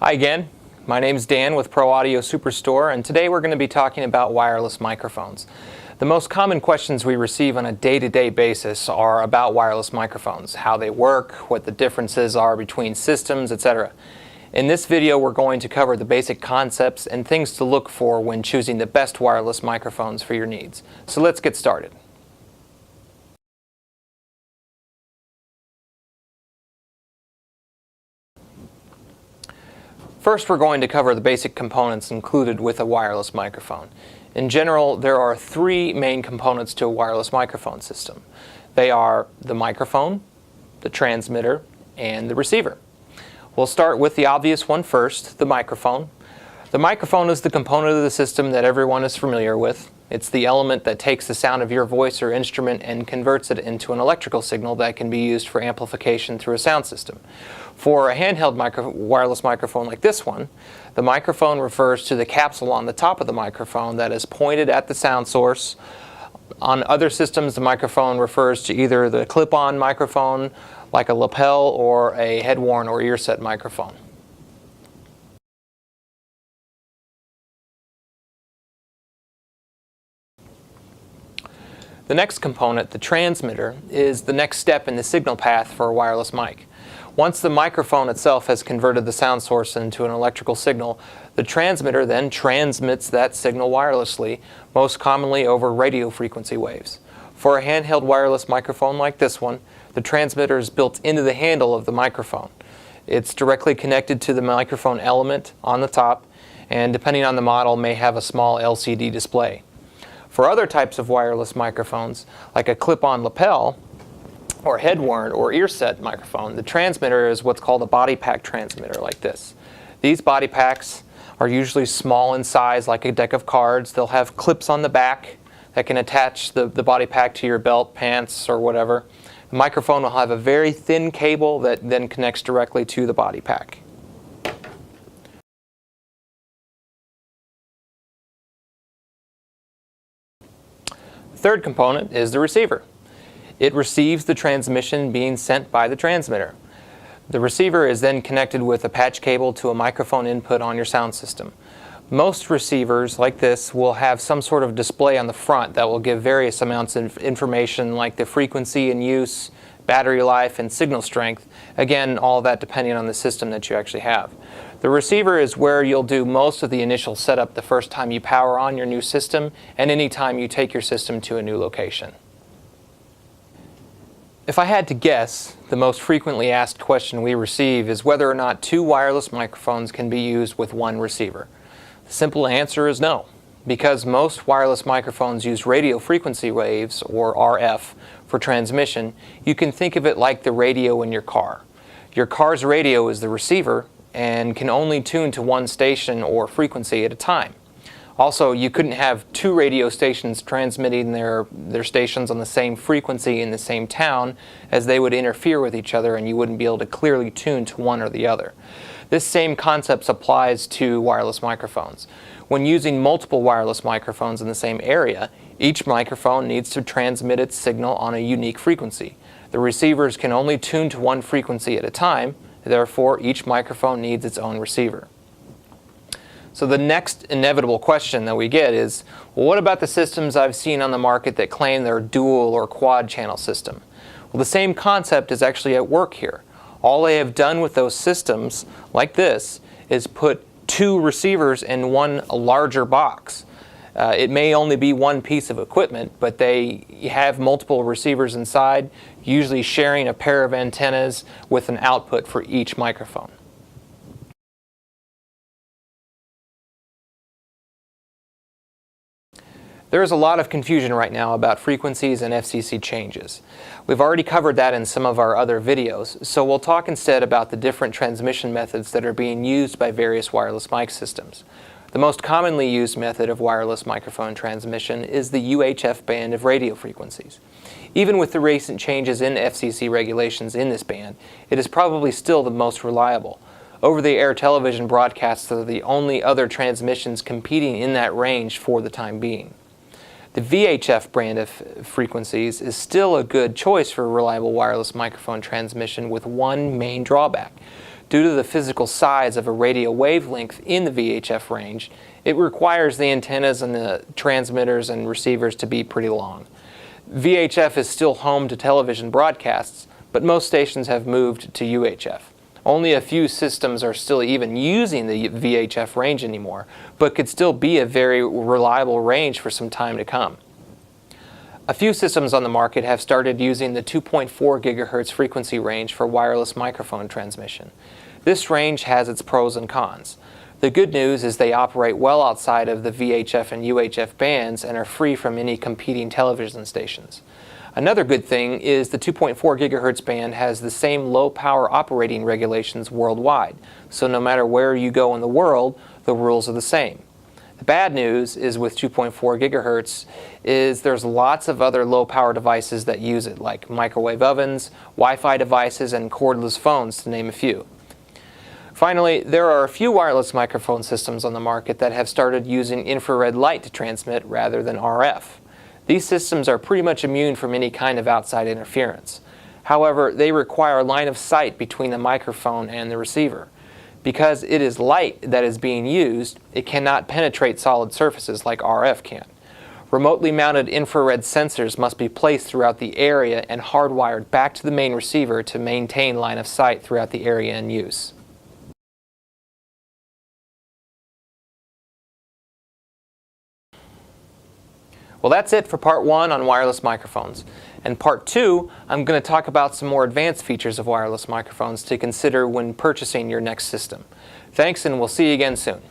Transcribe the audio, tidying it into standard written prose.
Hi again, my name is Dan with Pro Audio Superstore, and today we're going to be talking about wireless microphones. The most common questions we receive on a day-to-day basis are about wireless microphones, how they work, what the differences are between systems, etc. In this video we're going to cover the basic concepts and things to look for when choosing the best wireless microphones for your needs. So let's get started. First, we're going to cover the basic components included with a wireless microphone. In general, there are three main components to a wireless microphone system. They are the microphone, the transmitter, and the receiver. We'll start with the obvious one first, the microphone. The microphone is the component of the system that everyone is familiar with. It's the element that takes the sound of your voice or instrument and converts it into an electrical signal that can be used for amplification through a sound system. For a handheld wireless microphone like this one, the microphone refers to the capsule on the top of the microphone that is pointed at the sound source. On other systems, the microphone refers to either the clip-on microphone, like a lapel, or a head-worn or ear-set microphone. The next component, the transmitter, is the next step in the signal path for a wireless mic. Once the microphone itself has converted the sound source into an electrical signal, the transmitter then transmits that signal wirelessly, most commonly over radio frequency waves. For a handheld wireless microphone like this one, the transmitter is built into the handle of the microphone. It's directly connected to the microphone element on the top, and depending on the model, may have a small LCD display. For other types of wireless microphones, like a clip-on lapel, or head-worn or ear-set microphone, the transmitter is what's called a body pack transmitter, like this. These body packs are usually small in size, like a deck of cards. They'll have clips on the back that can attach the body pack to your belt, pants, or whatever. The microphone will have a very thin cable that then connects directly to the body pack. The third component is the receiver. It receives the transmission being sent by the transmitter. The receiver is then connected with a patch cable to a microphone input on your sound system. Most receivers like this will have some sort of display on the front that will give various amounts of information like the frequency in use, battery life, and signal strength. Again, all of that depending on the system that you actually have. The receiver is where you'll do most of the initial setup the first time you power on your new system and any time you take your system to a new location. If I had to guess, the most frequently asked question we receive is whether or not two wireless microphones can be used with one receiver. The simple answer is no, because most wireless microphones use radio frequency waves, or RF, for transmission. You can think of it like the radio in your car. Your car's radio is the receiver and can only tune to one station or frequency at a time. Also, you couldn't have two radio stations transmitting their stations on the same frequency in the same town, as they would interfere with each other and you wouldn't be able to clearly tune to one or the other. This same concept applies to wireless microphones. When using multiple wireless microphones in the same area, each microphone needs to transmit its signal on a unique frequency. The receivers can only tune to one frequency at a time, therefore each microphone needs its own receiver. So the next inevitable question that we get is, well, what about the systems I've seen on the market that claim they're dual or quad channel system? Well, the same concept is actually at work here. All they have done with those systems, like this, is put two receivers in one larger box. It may only be one piece of equipment, but they have multiple receivers inside, usually sharing a pair of antennas with an output for each microphone. There is a lot of confusion right now about frequencies and FCC changes. We've already covered that in some of our other videos, so we'll talk instead about the different transmission methods that are being used by various wireless mic systems. The most commonly used method of wireless microphone transmission is the UHF band of radio frequencies. Even with the recent changes in FCC regulations in this band, it is probably still the most reliable. Over-the-air television broadcasts are the only other transmissions competing in that range for the time being. The VHF brand of frequencies is still a good choice for reliable wireless microphone transmission with one main drawback. Due to the physical size of a radio wavelength in the VHF range, it requires the antennas and the transmitters and receivers to be pretty long. VHF is still home to television broadcasts, but most stations have moved to UHF. Only a few systems are still even using the VHF range anymore, but could still be a very reliable range for some time to come. A few systems on the market have started using the 2.4 GHz frequency range for wireless microphone transmission. This range has its pros and cons. The good news is they operate well outside of the VHF and UHF bands and are free from any competing television stations. Another good thing is the 2.4 GHz band has the same low power operating regulations worldwide, so no matter where you go in the world, the rules are the same. The bad news is with 2.4 GHz is there's lots of other low power devices that use it, like microwave ovens, Wi-Fi devices, and cordless phones, to name a few. Finally, there are a few wireless microphone systems on the market that have started using infrared light to transmit rather than RF. These systems are pretty much immune from any kind of outside interference. However, they require line of sight between the microphone and the receiver. Because it is light that is being used, it cannot penetrate solid surfaces like RF can. Remotely mounted infrared sensors must be placed throughout the area and hardwired back to the main receiver to maintain line of sight throughout the area in use. Well, that's it for part 1 on wireless microphones. In part 2, I'm going to talk about some more advanced features of wireless microphones to consider when purchasing your next system. Thanks, and we'll see you again soon.